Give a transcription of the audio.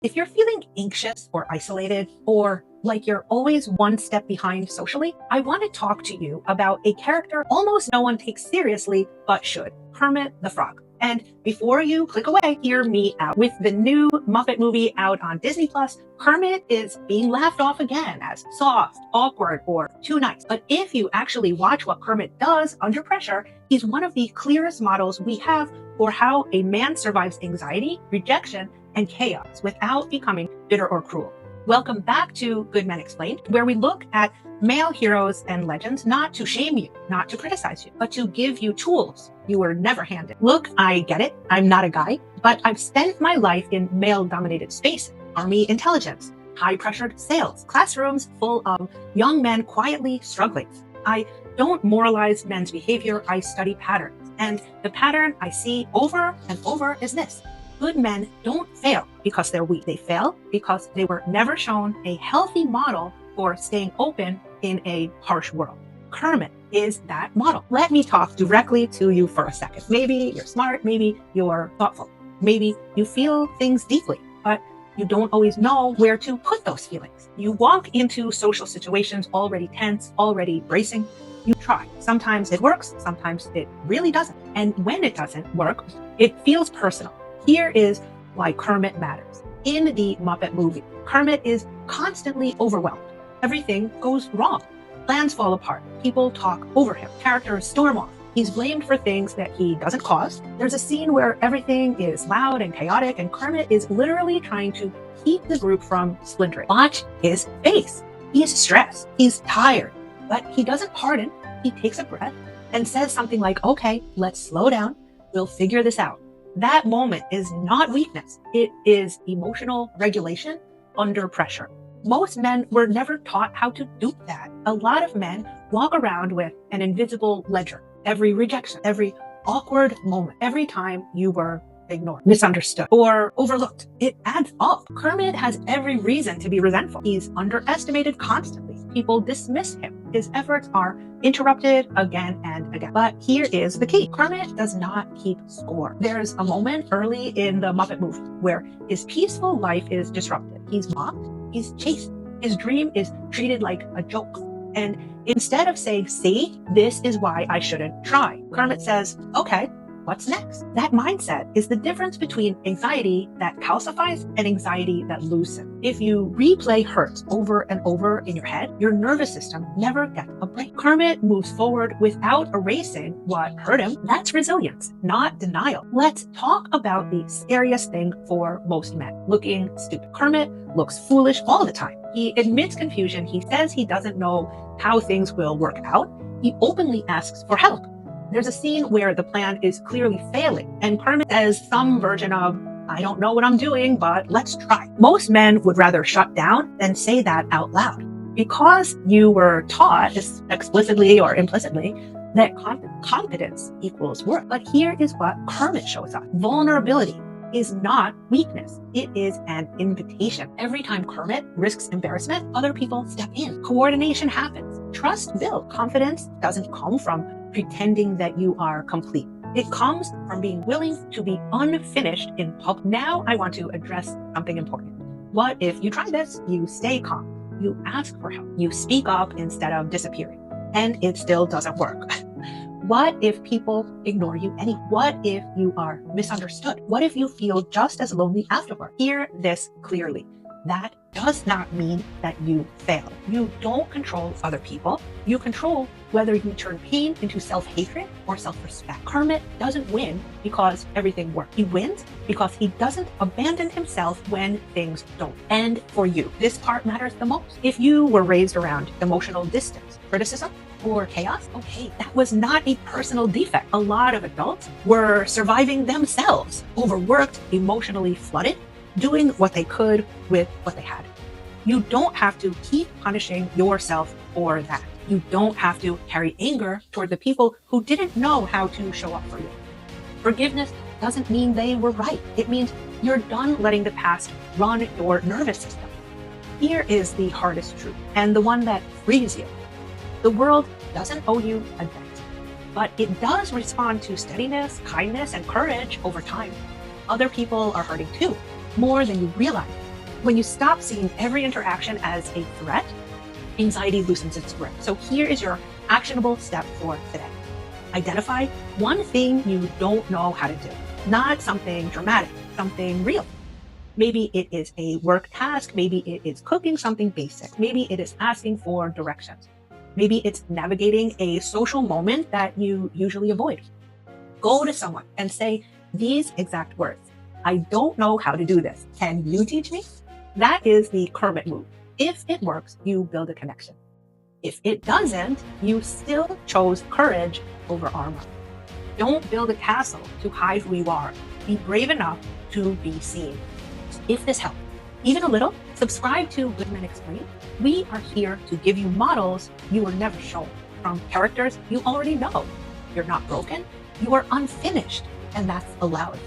If you're feeling anxious or isolated, or like you're always one step behind socially, I want to talk to you about a character almost no one takes seriously, but should. Kermit the Frog. And before you click away, hear me out. With the new Muppet movie out on Disney+, Kermit is being laughed off again as soft, awkward, or too nice. But if you actually watch what Kermit does under pressure, he's one of the clearest models we have for how a man survives anxiety, rejection, and chaos without becoming bitter or cruel. Welcome back to Good Men Explained, where we look at male heroes and legends not to shame you, not to criticize you, but to give you tools you were never handed. Look, I get it. I'm not a guy, but I've spent my life in male-dominated spaces, army intelligence, high-pressured sales, classrooms full of young men quietly struggling. I don't moralize men's behavior, I study patterns. And the pattern I see over and over is this. Good men don't fail because they're weak. They fail because they were never shown a healthy model for staying open in a harsh world. Kermit is that model. Let me talk directly to you for a second. Maybe you're smart, maybe you're thoughtful, maybe you feel things deeply, but you don't always know where to put those feelings. You walk into social situations already tense, already bracing. You try. Sometimes it works, sometimes it really doesn't. And when it doesn't work, it feels personal. Here is why Kermit matters. In the Muppet movie, Kermit is constantly overwhelmed. Everything goes wrong. Plans fall apart. People talk over him. Characters storm off. He's blamed for things that he doesn't cause. There's a scene where everything is loud and chaotic, and Kermit is literally trying to keep the group from splintering. Watch his face. He's stressed. He's tired. But he doesn't harden. He takes a breath and says something like, okay, let's slow down. We'll figure this out. That moment is not weakness. It is emotional regulation under pressure. Most men were never taught how to do that. A lot of men walk around with an invisible ledger. Every rejection, every awkward moment, every time you were ignored, misunderstood, or overlooked, it adds up. Kermit has every reason to be resentful. He's underestimated constantly. People dismiss him. His efforts are interrupted again and again. But here is the key. Kermit does not keep score. There's a moment early in the Muppet movie where his peaceful life is disrupted. He's mocked, he's chased. His dream is treated like a joke. And instead of saying, see, this is why I shouldn't try, Kermit says, okay, what's next? That mindset is the difference between anxiety that calcifies and anxiety that loosens. If you replay hurts over and over in your head, your nervous system never gets a break. Kermit moves forward without erasing what hurt him. That's resilience, not denial. Let's talk about the scariest thing for most men, looking stupid. Kermit looks foolish all the time. He admits confusion. He says he doesn't know how things will work out. He openly asks for help. There's a scene where the plan is clearly failing, and Kermit says some version of, I don't know what I'm doing, but let's try. Most men would rather shut down than say that out loud. Because you were taught, explicitly or implicitly, that confidence equals worth. But here is what Kermit shows us. Vulnerability is not weakness. It is an invitation. Every time Kermit risks embarrassment, other people step in. Coordination happens. Trust builds. Confidence doesn't come from pretending that you are complete. It comes from being willing to be unfinished in public. Now I want to address something important. What if you try this? You stay calm. You ask for help. You speak up instead of disappearing. And it still doesn't work. What if people ignore you anyway? What if you are misunderstood? What if you feel just as lonely afterward? Hear this clearly. That does not mean that you fail. You don't control other people. You control whether you turn pain into self-hatred or self-respect. Kermit doesn't win because everything works. He wins because he doesn't abandon himself when things don't. And for you, this part matters the most. If you were raised around emotional distance, criticism, or chaos, okay, that was not a personal defect. A lot of adults were surviving themselves, overworked, emotionally flooded, doing what they could with what they had. You don't have to keep punishing yourself for that. You don't have to carry anger toward the people who didn't know how to show up for you. Forgiveness doesn't mean they were right. It means you're done letting the past run your nervous system. Here is the hardest truth, and the one that frees you. The world doesn't owe you a debt, but it does respond to steadiness, kindness, and courage over time. Other people are hurting too, more than you realize. When you stop seeing every interaction as a threat, anxiety loosens its grip. So here is your actionable step for today. Identify one thing you don't know how to do, not something dramatic, something real. Maybe it is a work task. Maybe it is cooking something basic. Maybe it is asking for directions. Maybe it's navigating a social moment that you usually avoid. Go to someone and say these exact words. I don't know how to do this. Can you teach me? That is the Kermit move. If it works, you build a connection. If it doesn't, you still chose courage over armor. Don't build a castle to hide who you are. Be brave enough to be seen. If this helped, even a little, subscribe to Women Explain. We are here to give you models you were never shown from characters you already know. You're not broken, you are unfinished, and that's allowed.